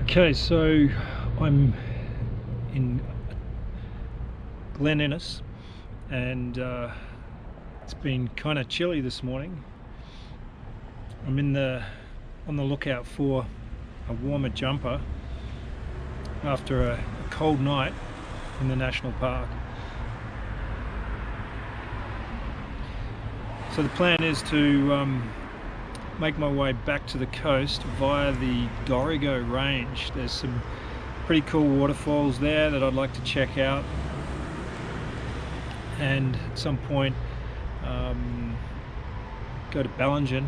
Okay, so I'm in Glen, and it's been kind of chilly this morning. I'm on the lookout for a warmer jumper after a cold night in the national park. So the plan is to make my way back to the coast via the Dorrigo range. There's some pretty cool waterfalls there that I'd like to check out, and at some point go to Bellingen.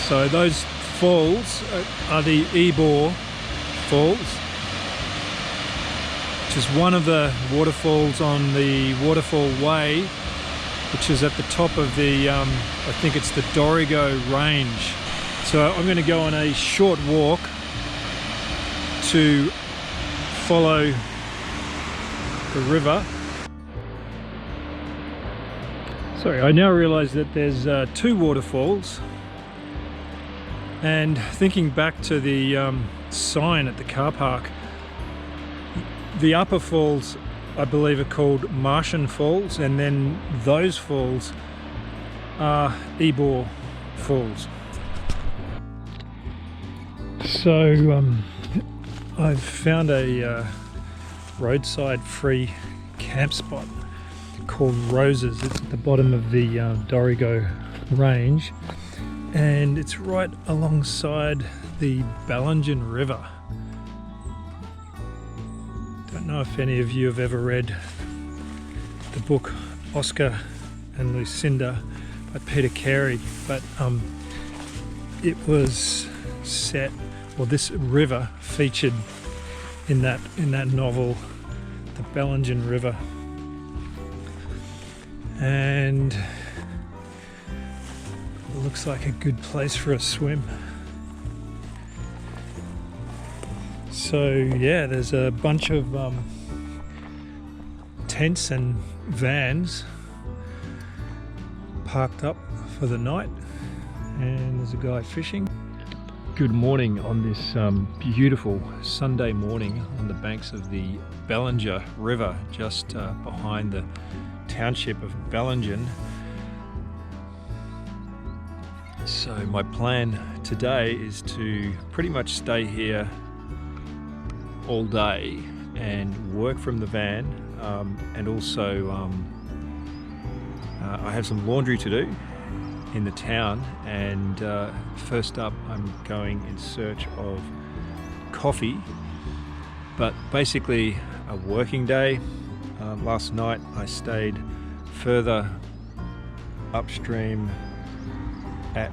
So those falls are the Ebor Falls, which is one of the waterfalls on the Waterfall Way, which is at the top of the, I think it's the Dorrigo range. So I'm going to go on a short walk to follow the river. Sorry, I now realise that there's two waterfalls, and thinking back to the sign at the car park, the upper falls I believe are called Martian Falls, and then those falls are Ebor Falls. So I've found a roadside free camp spot called Roses. It's at the bottom of the Dorrigo range, and it's right alongside the Bellingen River. Don't know if any of you have ever read the book Oscar and Lucinda by Peter Carey, but it was set, well, this river featured in that novel, the Bellingen River, and it looks like a good place for a swim. So yeah, there's a bunch of tents and vans parked up for the night, and there's a guy fishing. Good morning on this beautiful Sunday morning on the banks of the Bellingen River, just behind the township of Bellingen. So my plan today is to pretty much stay here all day and work from the van, and also I have some laundry to do in the town, and first up I'm going in search of coffee, but basically a working day. Last night I stayed further upstream at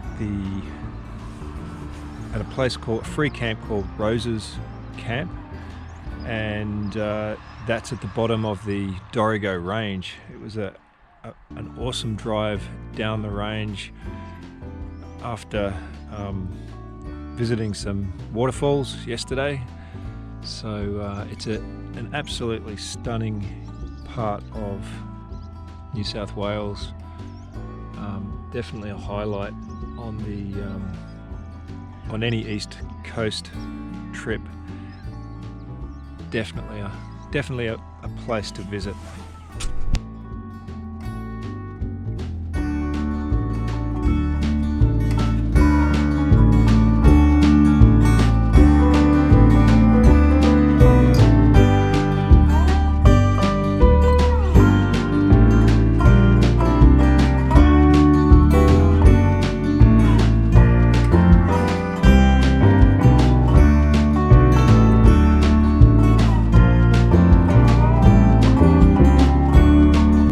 a place called, a free camp called Roses Camp, and that's at the bottom of the Dorrigo range. It was an awesome drive down the range after visiting some waterfalls yesterday. So it's an absolutely stunning part of New South Wales. Definitely a highlight on any East Coast trip. Definitely a place to visit.